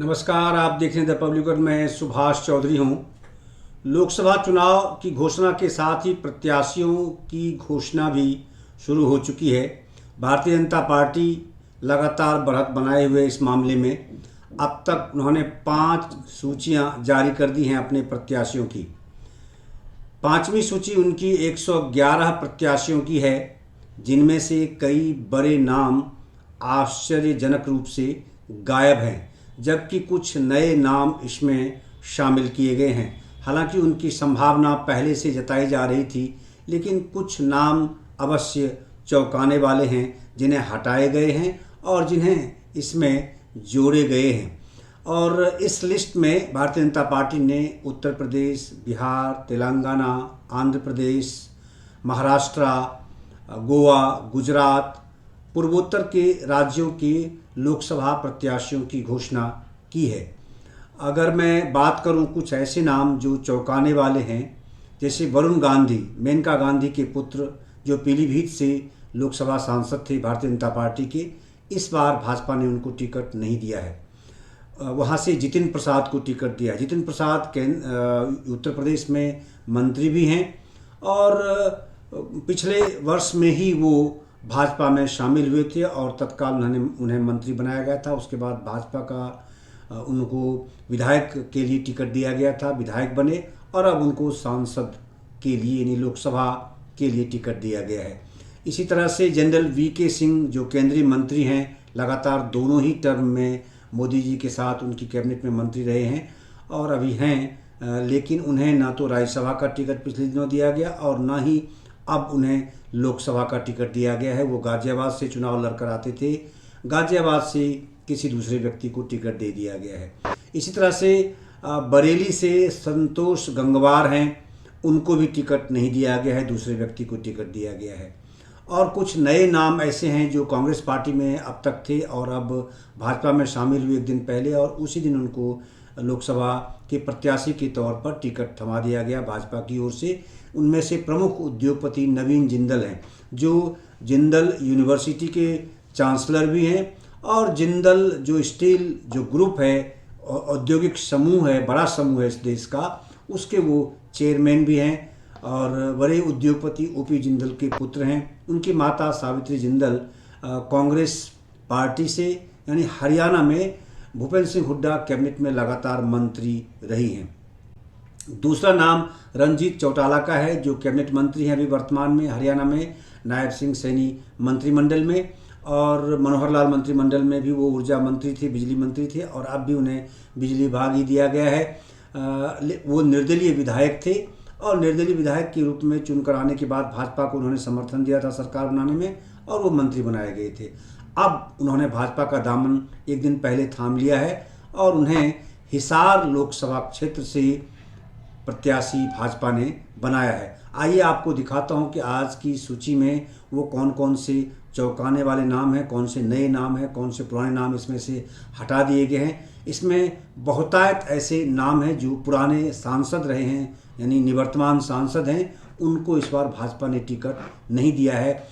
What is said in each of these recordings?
नमस्कार, आप देख रहे हैं द पब्लिकर। मैं सुभाष चौधरी हूं। लोकसभा चुनाव की घोषणा के साथ ही प्रत्याशियों की घोषणा भी शुरू हो चुकी है। भारतीय जनता पार्टी लगातार बढ़त बनाए हुए इस मामले में अब तक उन्होंने 5 सूचियां जारी कर दी हैं अपने प्रत्याशियों की। पांचवी सूची उनकी 111 प्रत्याशियों की है, जिनमें से कई बड़े नाम आश्चर्यजनक रूप से गायब हैं, जबकि कुछ नए नाम इसमें शामिल किए गए हैं। हालांकि उनकी संभावना पहले से जताई जा रही थी, लेकिन कुछ नाम अवश्य चौंकाने वाले हैं, जिन्हें हटाए गए हैं और जिन्हें इसमें जोड़े गए हैं। और इस लिस्ट में भारतीय जनता पार्टी ने उत्तर प्रदेश, बिहार, तेलंगाना, आंध्र प्रदेश, महाराष्ट्र, गोवा, गुजरात, पूर्वोत्तर के राज्यों के लोकसभा प्रत्याशियों की घोषणा की है। अगर मैं बात करूं कुछ ऐसे नाम जो चौंकाने वाले हैं, जैसे वरुण गांधी, मेनका गांधी के पुत्र, जो पीलीभीत से लोकसभा सांसद थे भारतीय जनता पार्टी के, इस बार भाजपा ने उनको टिकट नहीं दिया है। वहाँ से जितिन प्रसाद को टिकट दिया। जितिन प्रसाद उत्तर प्रदेश में मंत्री भी हैं और पिछले वर्ष में ही वो भाजपा में शामिल हुए थे और तत्काल उन्हें मंत्री बनाया गया था। उसके बाद भाजपा का उनको विधायक के लिए टिकट दिया गया था, विधायक बने और अब उनको सांसद के लिए यानी लोकसभा के लिए टिकट दिया गया है। इसी तरह से जनरल वीके सिंह जो केंद्रीय मंत्री हैं, लगातार दोनों ही टर्म में मोदी जी के साथ उनकी कैबिनेट में मंत्री रहे हैं और अभी हैं, लेकिन उन्हें ना तो राज्यसभा का टिकट पिछले दिनों दिया गया और ना ही अब उन्हें लोकसभा का टिकट दिया गया है। वो गाजियाबाद से चुनाव लड़कर आते थे, गाजियाबाद से किसी दूसरे व्यक्ति को टिकट दे दिया गया है। इसी तरह से बरेली से संतोष गंगवार हैं, उनको भी टिकट नहीं दिया गया है, दूसरे व्यक्ति को टिकट दिया गया है। और कुछ नए नाम ऐसे हैं जो कांग्रेस पार्टी में अब तक थे और अब भाजपा में शामिल हुए एक दिन पहले, और उसी दिन उनको लोकसभा के प्रत्याशी के तौर पर टिकट थमा दिया गया भाजपा की ओर से। उनमें से प्रमुख उद्योगपति नवीन जिंदल हैं, जो जिंदल यूनिवर्सिटी के चांसलर भी हैं और जिंदल जो स्टील जो ग्रुप है, औद्योगिक समूह है, बड़ा समूह है इस देश का, उसके वो चेयरमैन भी हैं और बड़े उद्योगपति ओपी जिंदल के पुत्र हैं। उनकी माता सावित्री जिंदल कांग्रेस पार्टी से यानी हरियाणा में भूपेंद्र सिंह हुड्डा कैबिनेट में लगातार मंत्री रही हैं। दूसरा नाम रंजीत चौटाला का है, जो कैबिनेट मंत्री हैं अभी वर्तमान में हरियाणा में, नायब सिंह सैनी मंत्रिमंडल में, और मनोहर लाल मंत्रिमंडल में भी वो ऊर्जा मंत्री थे, बिजली मंत्री थे और अब भी उन्हें बिजली विभाग ही दिया गया है। वो निर्दलीय विधायक थे और निर्दलीय विधायक के रूप में चुनकर आने के बाद भाजपा को उन्होंने समर्थन दिया था सरकार बनाने में और वो मंत्री बनाए गए थे। अब उन्होंने भाजपा का दामन एक दिन पहले थाम लिया है और उन्हें हिसार लोकसभा क्षेत्र से प्रत्याशी भाजपा ने बनाया है। आइए आपको दिखाता हूं कि आज की सूची में वो कौन कौन से चौंकाने वाले नाम हैं, कौन से नए नाम हैं, कौन से पुराने नाम इसमें से हटा दिए गए हैं। इसमें बहुतायत ऐसे नाम हैं जो पुराने सांसद रहे हैं, यानी निवर्तमान सांसद हैं, उनको इस बार भाजपा ने टिकट नहीं दिया है।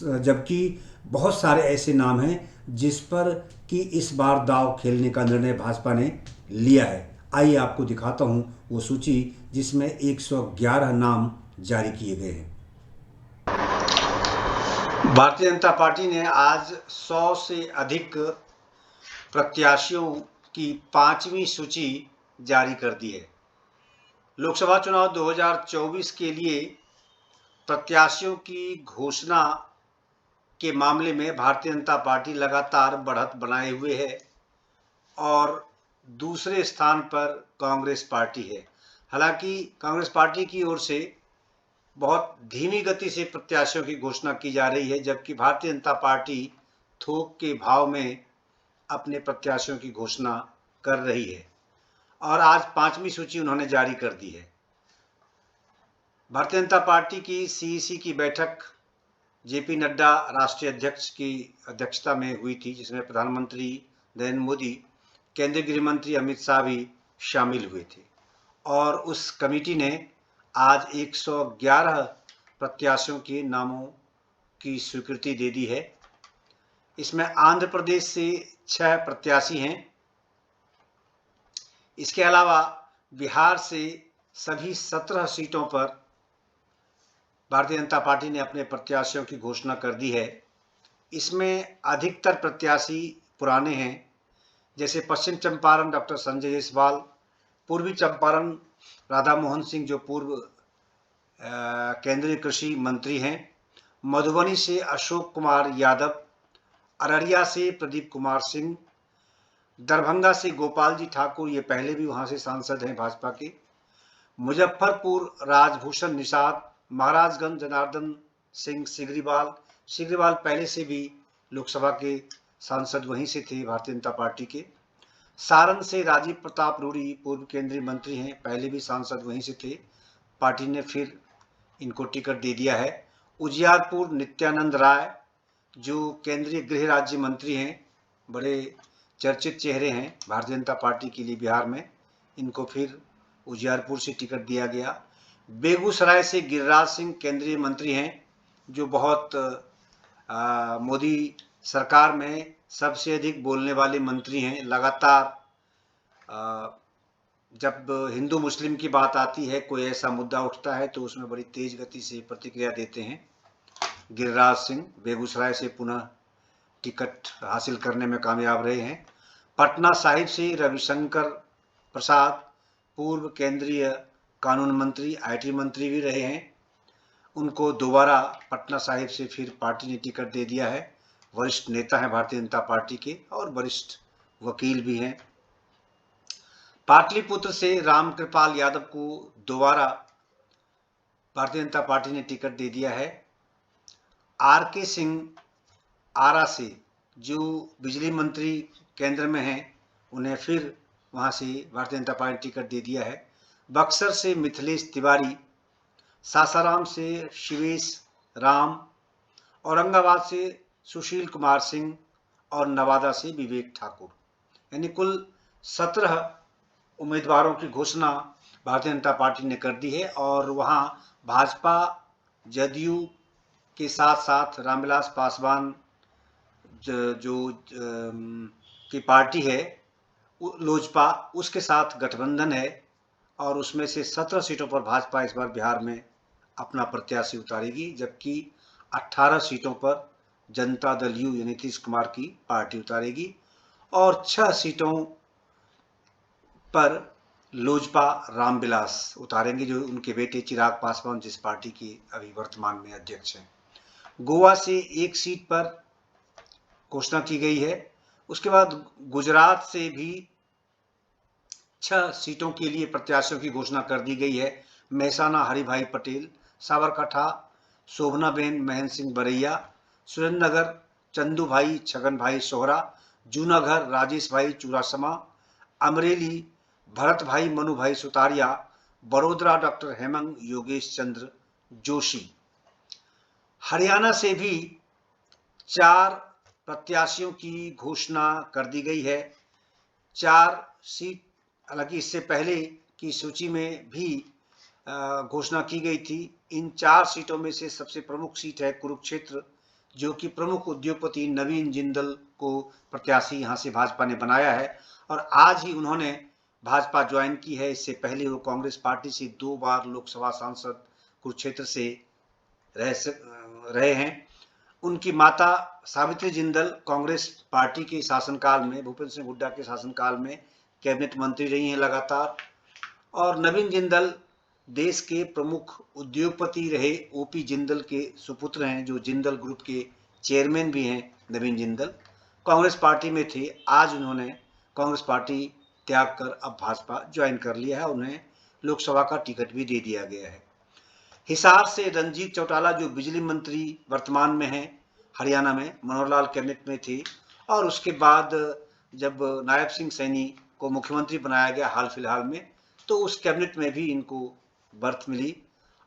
जबकि बहुत सारे ऐसे नाम हैं जिस पर कि इस बार दांव खेलने का निर्णय भाजपा ने लिया है। आइए आपको दिखाता हूं वो सूची जिसमें 111 नाम जारी किए गए हैं। भारतीय जनता पार्टी ने आज 100 से अधिक प्रत्याशियों की 5वीं सूची जारी कर दी है। लोकसभा चुनाव 2024 के लिए प्रत्याशियों की घोषणा के मामले में भारतीय जनता पार्टी लगातार बढ़त बनाए हुए है और दूसरे स्थान पर कांग्रेस पार्टी है। हालांकि कांग्रेस पार्टी की ओर से बहुत धीमी गति से प्रत्याशियों की घोषणा की जा रही है, जबकि भारतीय जनता पार्टी थोक के भाव में अपने प्रत्याशियों की घोषणा कर रही है और आज 5वीं सूची उन्होंने जारी कर दी है। भारतीय जनता पार्टी की सीईसी की बैठक जेपी नड्डा राष्ट्रीय अध्यक्ष की अध्यक्षता में हुई थी, जिसमें प्रधानमंत्री नरेंद्र मोदी, केंद्रीय गृह मंत्री अमित शाह भी शामिल हुए थे और उस कमेटी ने आज 111 प्रत्याशियों के नामों की स्वीकृति दे दी है। इसमें आंध्र प्रदेश से 6 प्रत्याशी हैं, इसके अलावा बिहार से सभी 17 सीटों पर भारतीय जनता पार्टी ने अपने प्रत्याशियों की घोषणा कर दी है। इसमें अधिकतर प्रत्याशी पुराने हैं, जैसे पश्चिम चंपारण डॉक्टर संजय जायसवाल, पूर्वी चंपारण राधा मोहन सिंह जो पूर्व केंद्रीय कृषि मंत्री हैं, मधुबनी से अशोक कुमार यादव, अररिया से प्रदीप कुमार सिंह, दरभंगा से गोपाल जी ठाकुर, ये पहले भी वहां से सांसद हैं भाजपा के, मुजफ्फरपुर राजभूषण निषाद, महाराजगंज जनार्दन सिंह सिग्रीवाल पहले से भी लोकसभा के सांसद वहीं से थे भारतीय जनता पार्टी के, सारण से राजीव प्रताप रूडी पूर्व केंद्रीय मंत्री हैं, पहले भी सांसद वहीं से थे, पार्टी ने फिर इनको टिकट दे दिया है। उजियारपुर नित्यानंद राय जो केंद्रीय गृह राज्य मंत्री हैं, बड़े चर्चित चेहरे हैं भारतीय जनता पार्टी के लिए बिहार में, इनको फिर उजियारपुर से टिकट दिया गया। बेगूसराय से गिरिराज सिंह केंद्रीय मंत्री हैं, जो बहुत मोदी सरकार में सबसे अधिक बोलने वाले मंत्री हैं। लगातार जब हिंदू मुस्लिम की बात आती है, कोई ऐसा मुद्दा उठता है तो उसमें बड़ी तेज गति से प्रतिक्रिया देते हैं। गिरिराज सिंह बेगूसराय से पुनः टिकट हासिल करने में कामयाब रहे हैं। पटना साहिब से रविशंकर प्रसाद पूर्व केंद्रीय कानून मंत्री, आईटी मंत्री भी रहे हैं, उनको दोबारा पटना साहिब से फिर पार्टी ने टिकट दे दिया है। वरिष्ठ नेता हैं भारतीय जनता पार्टी के और वरिष्ठ वकील भी हैं। पाटलिपुत्र से रामकृपाल यादव को दोबारा भारतीय जनता पार्टी ने टिकट दे दिया है। आरके सिंह आरा से जो बिजली मंत्री केंद्र में हैं, उन्हें फिर वहां से भारतीय जनता पार्टी ने टिकट दे दिया है। बक्सर से मिथिलेश तिवारी, सासाराम से शिवेश राम, औरंगाबाद से सुशील कुमार सिंह और नवादा से विवेक ठाकुर, यानी कुल 17 उम्मीदवारों की घोषणा भारतीय जनता पार्टी ने कर दी है। और वहां भाजपा जदयू के साथ साथ रामविलास पासवान जो की पार्टी है लोजपा, उसके साथ गठबंधन है और उसमें से 17 सीटों पर भाजपा इस बार बिहार में अपना प्रत्याशी उतारेगी, जबकि 18 सीटों पर जनता दल यू यानी नीतीश कुमार की पार्टी उतारेगी और 6 सीटों पर लोजपा रामविलास उतारेंगे, जो उनके बेटे चिराग पासवान जिस पार्टी के अभी वर्तमान में अध्यक्ष हैं। गोवा से 1 सीट पर घोषणा की गई है। उसके बाद गुजरात से भी 6 सीटों के लिए प्रत्याशियों की घोषणा कर दी गई है। महसाना हरिभाई पटेल, साबरकांठा शोभनाबेन महन सिंह बरैया, सुरेंद्रनगर चंदू छगन भाई सोहरा, जूनागढ़ राजेश भाई चुरासमा, अमरेली भरत भाई मनु भाई सुतारिया, बड़ोदरा डॉक्टर हेमंग योगेश चंद्र जोशी। हरियाणा से भी 4 प्रत्याशियों की घोषणा कर दी गई है। 4 सीट, हालांकि इससे पहले की सूची में भी घोषणा की गई थी। इन 4 सीटों में से सबसे प्रमुख सीट है कुरुक्षेत्र, जो कि प्रमुख उद्योगपति नवीन जिंदल को प्रत्याशी यहां से भाजपा ने बनाया है और आज ही उन्होंने भाजपा ज्वाइन की है। इससे पहले वो कांग्रेस पार्टी से 2 बार लोकसभा सांसद कुरुक्षेत्र से रहे हैं। उनकी माता सावित्री जिंदल कांग्रेस पार्टी के शासनकाल में, भूपेंद्र सिंह हुड्डा के शासनकाल में कैबिनेट मंत्री रही हैं लगातार, और नवीन जिंदल देश के प्रमुख उद्योगपति रहे ओपी जिंदल के सुपुत्र हैं, जो जिंदल ग्रुप के चेयरमैन भी हैं। नवीन जिंदल कांग्रेस पार्टी में थे, आज उन्होंने कांग्रेस पार्टी त्याग कर अब भाजपा ज्वाइन कर लिया है, उन्हें लोकसभा का टिकट भी दे दिया गया है। हिसार से रंजीत चौटाला जो बिजली मंत्री वर्तमान में हैं हरियाणा में, मनोहर लाल कैबिनेट में थे और उसके बाद जब नायब सिंह सैनी को मुख्यमंत्री बनाया गया हाल फिलहाल में, तो उस कैबिनेट में भी इनको बर्थ मिली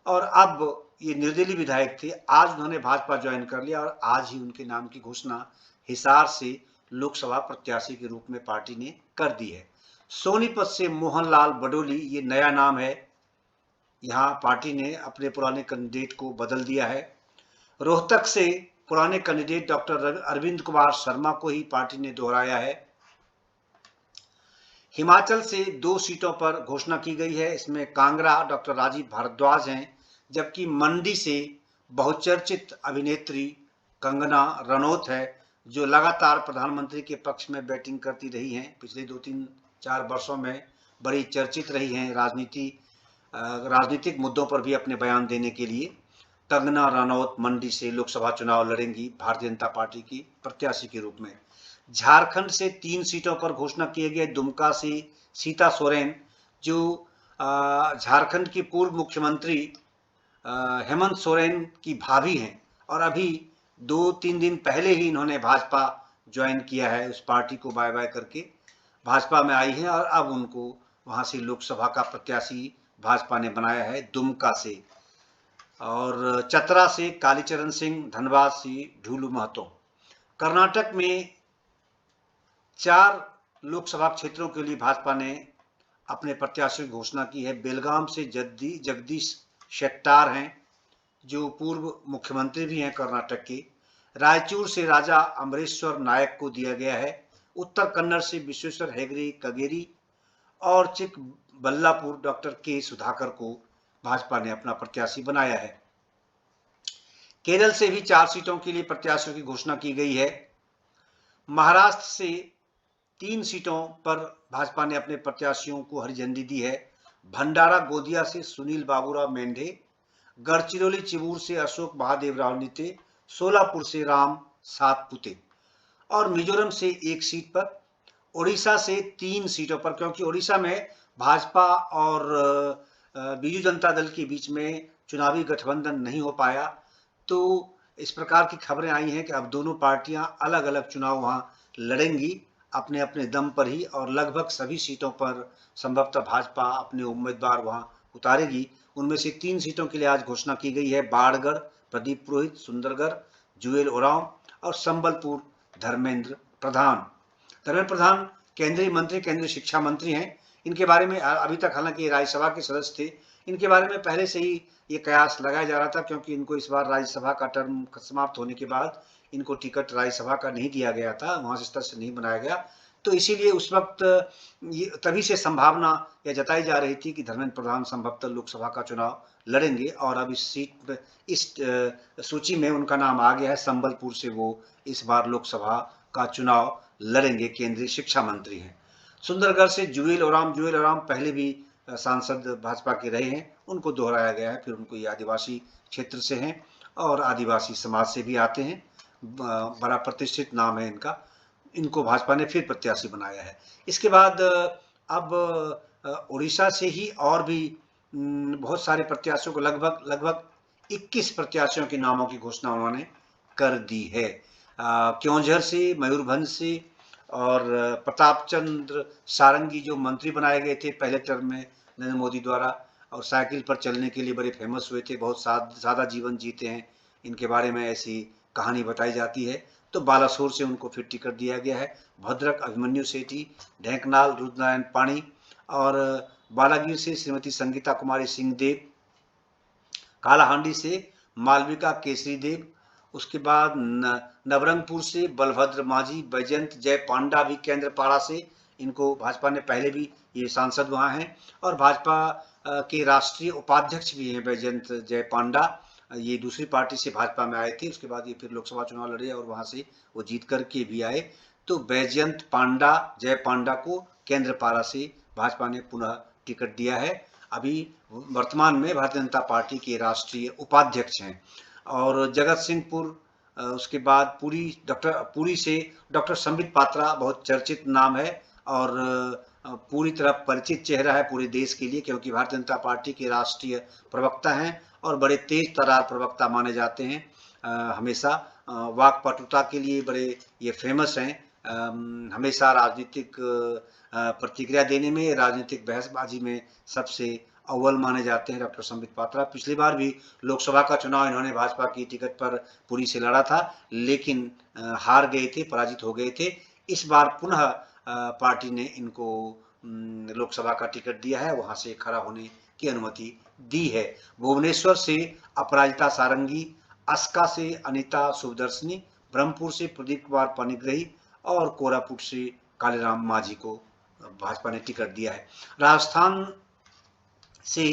और अब ये निर्दलीय विधायक थे। आज उन्होंने भाजपा ज्वाइन कर लिया और आज ही उनके नाम की घोषणा हिसार से लोकसभा प्रत्याशी के रूप में पार्टी ने कर दी है। सोनीपत से मोहनलाल बडोली, ये नया नाम है, यहाँ पार्टी ने अपने पुराने कैंडिडेट को बदल दिया है। रोहतक से पुराने कैंडिडेट डॉक्टर अरविंद कुमार शर्मा को ही पार्टी ने दोहराया है। हिमाचल से 2 सीटों पर घोषणा की गई है। इसमें कांगड़ा डॉक्टर राजीव भारद्वाज हैं, जबकि मंडी से बहुचर्चित अभिनेत्री कंगना रनौत है, जो लगातार प्रधानमंत्री के पक्ष में बैटिंग करती रही हैं। पिछले 2-3-4 वर्षों में बड़ी चर्चित रही हैं राजनीतिक मुद्दों पर भी अपने बयान देने के लिए। कंगना रनौत मंडी से लोकसभा चुनाव लड़ेंगी भारतीय जनता पार्टी की प्रत्याशी के रूप में। झारखंड से 3 सीटों पर घोषणा किए गए। दुमका से सीता सोरेन, जो झारखंड की पूर्व मुख्यमंत्री हेमंत सोरेन की भाभी हैं, और अभी 2-3 दिन पहले ही इन्होंने भाजपा ज्वाइन किया है। उस पार्टी को बाय बाय करके भाजपा में आई हैं, और अब उनको वहां से लोकसभा का प्रत्याशी भाजपा ने बनाया है दुमका से। और चतरा से कालीचरण सिंह, धनबाद से ढूलू महतो। कर्नाटक में 4 लोकसभा क्षेत्रों के लिए भाजपा ने अपने प्रत्याशियों की घोषणा की है। बेलगाम से जगदीश शेट्टार हैं, जो पूर्व मुख्यमंत्री भी हैं कर्नाटक के। रायचूर से राजा अमरेश्वर नायक को दिया गया है। उत्तर कन्नड़ से विश्वेश्वर हेगड़े कगेरी, और चिकबल्लापुर डॉक्टर के सुधाकर को भाजपा ने अपना प्रत्याशी बनाया है। केरल से भी 4 सीटों के लिए प्रत्याशियों की घोषणा की गई है। महाराष्ट्र से 3 सीटों पर भाजपा ने अपने प्रत्याशियों को हरी झंडी दी है। भंडारा गोदिया से सुनील बाबूराव मेंढे, गढ़चिरौली चिबूर से अशोक महादेव राव नीते, सोलापुर से राम सातपुते, और मिजोरम से 1 सीट पर। ओडिशा से 3 सीटों पर, क्योंकि ओडिशा में भाजपा और बीजू जनता दल के बीच में चुनावी गठबंधन नहीं हो पाया, तो इस प्रकार की खबरें आई हैं कि अब दोनों पार्टियां अलग अलग चुनाव वहां लड़ेंगी अपने अपने दम पर ही, और लगभग सभी सीटों पर संभवतः भाजपा अपने उम्मीदवार वहां उतारेगी। उनमें से 3 सीटों के लिए आज घोषणा की गई है। बाढ़गढ़ प्रदीप पुरोहित, सुंदरगढ़ जुएल ओरांव, और संबलपुर धर्मेंद्र प्रधान। धर्मेंद्र प्रधान केंद्रीय मंत्री, केंद्रीय शिक्षा मंत्री हैं। इनके बारे में अभी तक, हालांकि राज्यसभा के सदस्य थे, इनके बारे में पहले से ही ये कयास लगाया जा रहा था, क्योंकि इनको इस बार राज्यसभा का टर्म समाप्त होने के बाद इनको टिकट राज्यसभा का नहीं दिया गया था, वहां से सदस्य नहीं बनाया गया। तो इसीलिए उस वक्त ये तभी से संभावना यह जताई जा रही थी कि धर्मेंद्र प्रधान संभवतः लोकसभा का चुनाव लड़ेंगे, और अब इस सूची में उनका नाम आ गया है। संबलपुर से वो इस बार लोकसभा का चुनाव लड़ेंगे, केंद्रीय शिक्षा मंत्री हैं। सुंदरगढ़ से जुएल ओराम पहले भी सांसद भाजपा के रहे हैं, उनको दोहराया गया है। फिर उनको ये आदिवासी क्षेत्र से हैं और आदिवासी समाज से भी आते हैं, बड़ा प्रतिष्ठित नाम है इनका। इनको भाजपा ने फिर प्रत्याशी बनाया है। इसके बाद अब उड़ीसा से ही और भी बहुत सारे प्रत्याशियों को, लगभग 21 प्रत्याशियों के नामों की घोषणा उन्होंने कर दी है। क्योंझर से, मयूरभंज से, और प्रताप चंद्र सारंगी जो मंत्री बनाए गए थे पहले टर्म में नरेंद्र मोदी द्वारा, और साइकिल पर चलने के लिए बड़े फेमस हुए थे, बहुत सादा जीवन जीते हैं, इनके बारे में ऐसी कहानी बताई जाती है। तो बालासोर से उनको फिर टिकट दिया गया है। भद्रक अभिमन्यु सेठी, ढेंकनाल रुद्रनारायण पाणी, और बालागीर से श्रीमती संगीता कुमारी सिंहदेव, कालाहांडी से मालविका केसरी देव, उसके बाद नवरंगपुर से बलभद्र माझी, बैजयंत जय पांडा भी केंद्रपाड़ा से, इनको भाजपा ने पहले भी, ये सांसद वहाँ हैं, और भाजपा के राष्ट्रीय उपाध्यक्ष भी हैं बैजयंत जय पांडा। ये दूसरी पार्टी से भाजपा में आए थे, उसके बाद ये फिर लोकसभा चुनाव लड़े और वहाँ से वो जीत करके भी आए। तो बैजयंत पांडा, जय पांडा को केंद्रपाड़ा से भाजपा ने पुनः टिकट दिया है। अभी वर्तमान में भारतीय जनता पार्टी के राष्ट्रीय उपाध्यक्ष हैं। और जगत सिंहपुर, उसके बाद पुरी से डॉक्टर संबित पात्रा बहुत चर्चित नाम है, और पूरी तरह परिचित चेहरा है पूरे देश के लिए, क्योंकि भारतीय जनता पार्टी के राष्ट्रीय प्रवक्ता हैं और बड़े तेज तर्रार प्रवक्ता माने जाते हैं। हमेशा वाक्पटुता के लिए बड़े ये फेमस हैं। हमेशा राजनीतिक प्रतिक्रिया देने में, राजनीतिक बहसबाजी में सबसे अव्वल माने जाते हैं डॉक्टर संबित पात्रा। पिछली बार भी लोकसभा का चुनाव इन्होंने भाजपा की टिकट पर पुरी से लड़ा था, लेकिन हार गए थे, पराजित हो गए थे। इस बार पुनः पार्टी ने इनको लोकसभा का टिकट दिया है, वहां से खड़ा होने की अनुमति दी है। भुवनेश्वर से अपराजिता सारंगी, अस्का से अनिता शुभदर्शनी, ब्रह्मपुर से प्रदीप कुमार पानिग्रही, और कोरापुट से कालीराम माझी को भाजपा ने टिकट दिया है। राजस्थान से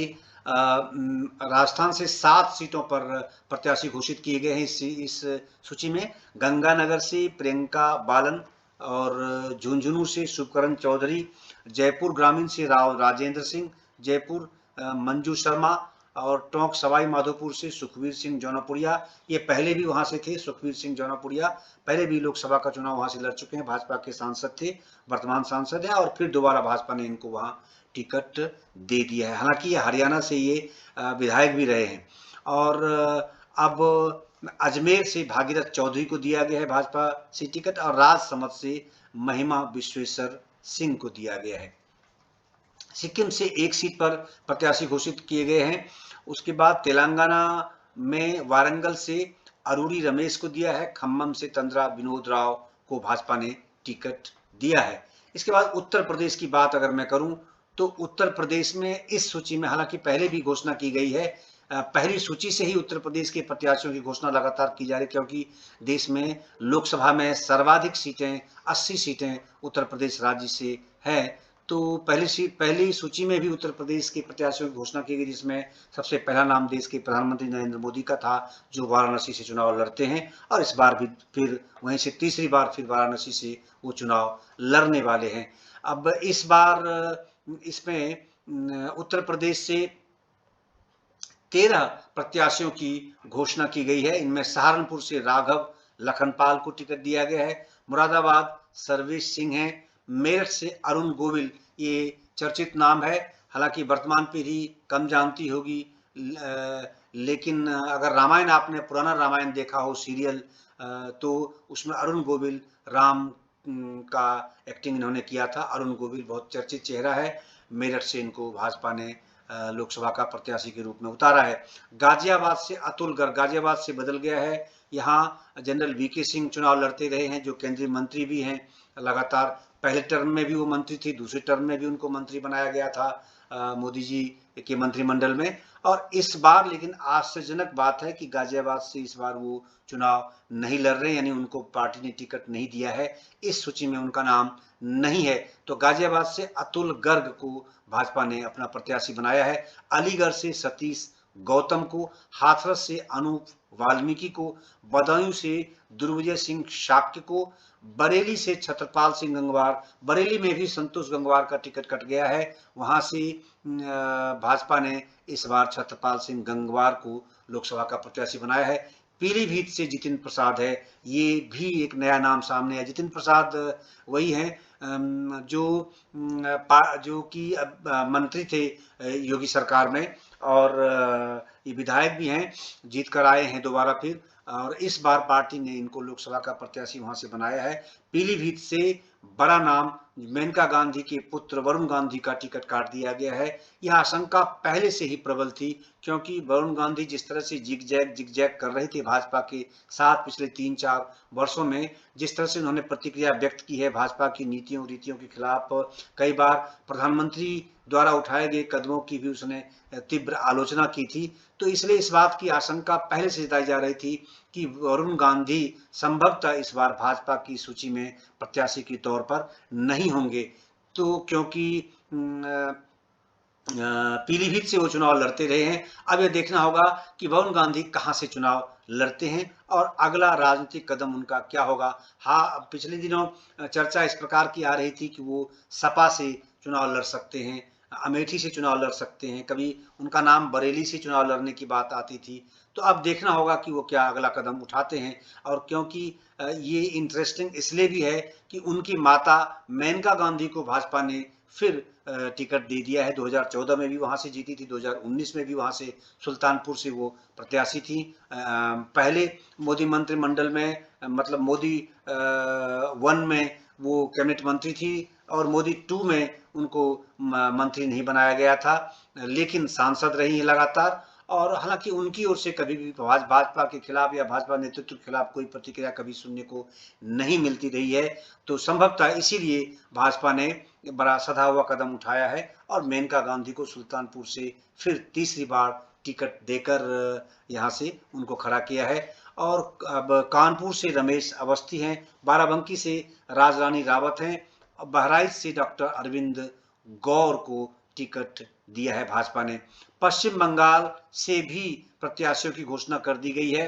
राजस्थान से 7 सीटों पर प्रत्याशी घोषित किए गए हैं इस सूची में। गंगानगर से प्रियंका बालन और झुंझुनू से शुभकरण चौधरी, जयपुर ग्रामीण से राव राजेंद्र सिंह, जयपुर मंजू शर्मा और टोंक सवाई माधोपुर से सुखवीर सिंह जौनपुरिया। ये पहले भी वहां से थे, सुखवीर सिंह जौनपुरिया पहले भी लोकसभा का चुनाव वहां से लड़ चुके हैं, भाजपा के सांसद थे, वर्तमान सांसद हैं और फिर दोबारा भाजपा ने इनको वहां टिकट दे दिया है। हालांकि ये हरियाणा से ये विधायक भी रहे हैं। और अब अजमेर से भागीरथ चौधरी को दिया गया है भाजपा से टिकट और राजसमंद से महिमा विश्वेश्वर सिंह को दिया गया है। सिक्किम से एक सीट पर प्रत्याशी घोषित किए गए हैं। उसके बाद तेलंगाना में वारंगल से अरूरी रमेश को दिया है, खम्मम से तंद्रा विनोद राव को भाजपा ने टिकट दिया है। इसके बाद उत्तर प्रदेश की बात अगर मैं करूं तो उत्तर प्रदेश में इस सूची में हालांकि पहले भी घोषणा की गई है, पहली सूची से ही उत्तर प्रदेश के प्रत्याशियों की घोषणा लगातार की जा रही है, क्योंकि देश में लोकसभा में सर्वाधिक सीटें 80 सीटें उत्तर प्रदेश राज्य से है। तो पहली सूची में भी उत्तर प्रदेश के प्रत्याशियों की घोषणा की गई, जिसमें सबसे पहला नाम देश के प्रधानमंत्री नरेंद्र मोदी का था, जो वाराणसी से चुनाव लड़ते हैं और इस बार भी फिर वहीं से तीसरी बार फिर वाराणसी से वो चुनाव लड़ने वाले हैं। अब इस बार इसमें उत्तर प्रदेश से 13 प्रत्याशियों की घोषणा की गई है। इनमें सहारनपुर से राघव लखनपाल को टिकट दिया गया है, मुरादाबाद सर्वेश सिंह है, मेरठ से अरुण गोविल ये चर्चित नाम है। हालांकि वर्तमान पीढ़ी कम जानती होगी, लेकिन अगर रामायण आपने पुराना रामायण देखा हो सीरियल, तो उसमें अरुण गोविल राम का एक्टिंग इन्होंने किया था। अरुण गोविल बहुत चर्चित चेहरा है। मेरठ से इनको भाजपा ने लोकसभा का प्रत्याशी के रूप में उतारा है। गाजियाबाद से अतुल गर्ग गाजियाबाद से बदल गया है। यहाँ जनरल वीके सिंह चुनाव लड़ते रहे हैं, जो केंद्रीय मंत्री भी हैं लगातार। पहले टर्म में भी वो मंत्री थी, दूसरे टर्म में भी उनको मंत्री बनाया गया था मोदी जी के मंत्रिमंडल में। और इस बार लेकिन आश्चर्यजनक बात है कि गाजियाबाद से इस बार वो चुनाव नहीं लड़ रहे, यानी उनको पार्टी ने टिकट नहीं दिया है, इस सूची में उनका नाम नहीं है। तो गाजियाबाद से अतुल गर्ग को भाजपा ने अपना प्रत्याशी बनाया है। अलीगढ़ से सतीश गौतम को, हाथरस से अनूप वाल्मीकि को, बदायूं से दुर्विजय सिंह शाक्य को, बरेली से छत्रपाल सिंह गंगवार, बरेली में भी संतोष गंगवार का टिकट कट गया है, वहां से भाजपा ने इस बार छत्रपाल सिंह गंगवार को लोकसभा का प्रत्याशी बनाया है। पीलीभीत से जितिन प्रसाद है, ये भी एक नया नाम सामने है। जितिन प्रसाद वही हैं जो कि मंत्री थे योगी सरकार में, और ये विधायक भी हैं, जीत कर आए हैं दोबारा फिर, और इस बार पार्टी ने इनको लोकसभा का प्रत्याशी वहां से बनाया है। पीलीभीत से बड़ा नाम मेनका गांधी के पुत्र वरुण गांधी का टिकट काट दिया गया है। यह आशंका पहले से ही प्रबल थी, क्योंकि वरुण गांधी जिस तरह से जिग-जैग कर रहे थे भाजपा के साथ पिछले 3-4 वर्षों में, जिस तरह से उन्होंने प्रतिक्रिया व्यक्त की है भाजपा की नीतियों रीतियों के खिलाफ, कई बार प्रधानमंत्री द्वारा उठाए गए कदमों की भी उसने तीव्र आलोचना की थी। तो इसलिए इस बात की आशंका पहले से जताई जा रही थी कि वरुण गांधी संभवतः इस बार भाजपा की सूची में प्रत्याशी के तौर पर नहीं होंगे। तो क्योंकि पीलीभीत से वो चुनाव लड़ते रहे हैं, अब यह देखना होगा कि वरुण गांधी कहां से चुनाव लड़ते हैं और अगला राजनीतिक कदम उनका क्या होगा। हाँ, पिछले दिनों चर्चा इस प्रकार की आ रही थी कि वो सपा से चुनाव लड़ सकते हैं, अमेठी से चुनाव लड़ सकते हैं, कभी उनका नाम बरेली से चुनाव लड़ने की बात आती थी। तो अब देखना होगा कि वो क्या अगला कदम उठाते हैं। और क्योंकि ये इंटरेस्टिंग इसलिए भी है कि उनकी माता मेनका गांधी को भाजपा ने फिर टिकट दे दिया है। 2014 में भी वहां से जीती थी, 2019 में भी वहां से सुल्तानपुर से वो प्रत्याशी थी। पहले मोदी मंत्रिमंडल में, मतलब मोदी 1 में वो कैबिनेट मंत्री थी और मोदी 2 में उनको मंत्री नहीं बनाया गया था, लेकिन सांसद रही है लगातार। और हालांकि उनकी ओर से कभी भी भाजपा के खिलाफ या भाजपा नेतृत्व के खिलाफ कोई प्रतिक्रिया कभी सुनने को नहीं मिलती रही है। तो संभवतः इसीलिए भाजपा ने बड़ा सधा हुआ कदम उठाया है और मेनका गांधी को सुल्तानपुर से फिर तीसरी बार टिकट देकर यहाँ से उनको खड़ा किया है। और अब कानपुर से रमेश अवस्थी हैं, बाराबंकी से राजरानी रावत हैं, बहराइच से डॉक्टर अरविंद गौर को टिकट दिया है भाजपा ने। पश्चिम बंगाल से भी प्रत्याशियों की घोषणा कर दी गई है।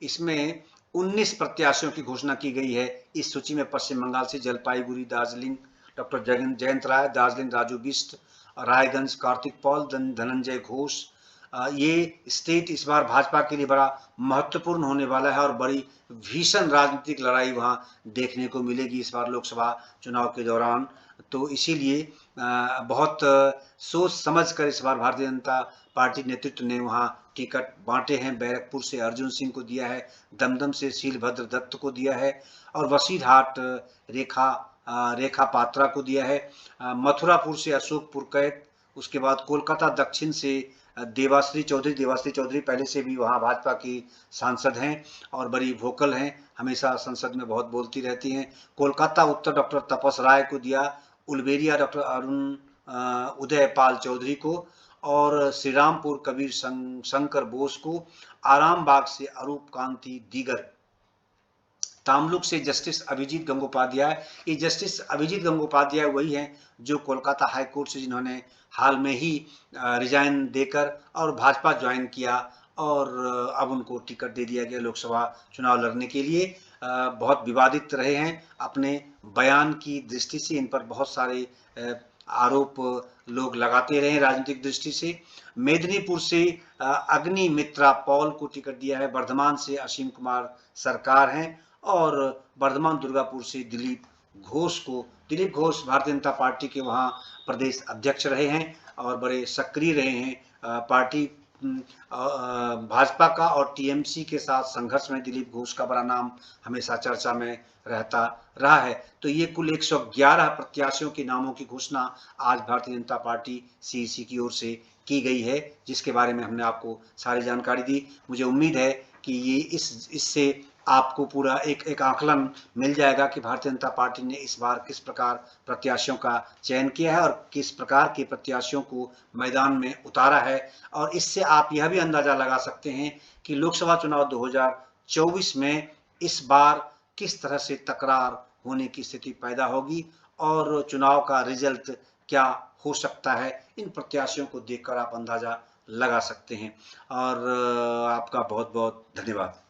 इसमें 19 प्रत्याशियों की घोषणा की गई है। इस सूची में पश्चिम बंगाल से जलपाईगुड़ी दार्जिलिंग डॉक्टर जयंत राय, दार्जिलिंग राजू बिष्ट, रायगंज कार्तिक पॉल, धनंजय घोष। ये स्टेट इस बार भाजपा के लिए बड़ा महत्वपूर्ण होने वाला है और बड़ी भीषण राजनीतिक लड़ाई वहां देखने को मिलेगी इस बार लोकसभा चुनाव के दौरान। तो इसीलिए बहुत सोच समझ कर इस बार भारतीय जनता पार्टी नेतृत्व ने वहां टिकट बांटे हैं। बैरकपुर से अर्जुन सिंह को दिया है, दमदम से शीलभद्र दत्त को दिया है और वसीरहाट रेखा पात्रा को दिया है। मथुरापुर से अशोक पुरकैत, उसके बाद कोलकाता दक्षिण से देवाश्री चौधरी पहले से भी वहाँ भाजपा की सांसद हैं और बड़ी वोकल हैं, हमेशा संसद में बहुत बोलती रहती हैं। कोलकाता उत्तर डॉक्टर तपस राय को दिया, उलबेरिया डॉक्टर अरुण उदय पाल चौधरी को और श्रीरामपुर कबीर शंकर बोस को, आरामबाग से अरूप कांति दीगर, तामलुक से जस्टिस अभिजीत गंगोपाध्याय। ये जस्टिस अभिजीत गंगोपाध्याय वही हैं जो कोलकाता हाई कोर्ट से जिन्होंने हाल में ही रिजाइन देकर और भाजपा ज्वाइन किया और अब उनको टिकट दे दिया गया लोकसभा चुनाव लड़ने के लिए। बहुत विवादित रहे हैं अपने बयान की दृष्टि से, इन पर बहुत सारे आरोप लोग लगाते रहे राजनीतिक दृष्टि से। मेदिनीपुर से अग्निमित्रा पॉल को टिकट दिया है, बर्धमान से असीम कुमार सरकार हैं और बर्धमान दुर्गापुर से दिलीप घोष भारतीय जनता पार्टी के वहाँ प्रदेश अध्यक्ष रहे हैं और बड़े सक्रिय रहे हैं। पार्टी भाजपा का और टीएमसी के साथ संघर्ष में दिलीप घोष का बड़ा नाम हमेशा चर्चा में रहता रहा है। तो ये कुल 111 प्रत्याशियों के नामों की घोषणा आज भारतीय जनता पार्टी सीईसी की ओर से की गई है, जिसके बारे में हमने आपको सारी जानकारी दी। मुझे उम्मीद है कि ये इससे आपको पूरा एक आकलन मिल जाएगा कि भारतीय जनता पार्टी ने इस बार किस प्रकार प्रत्याशियों का चयन किया है और किस प्रकार के प्रत्याशियों को मैदान में उतारा है। और इससे आप यह भी अंदाजा लगा सकते हैं कि लोकसभा चुनाव 2024 में इस बार किस तरह से तकरार होने की स्थिति पैदा होगी और चुनाव का रिजल्ट क्या हो सकता है। इन प्रत्याशियों को देखकर आप अंदाजा लगा सकते हैं और आपका बहुत बहुत धन्यवाद।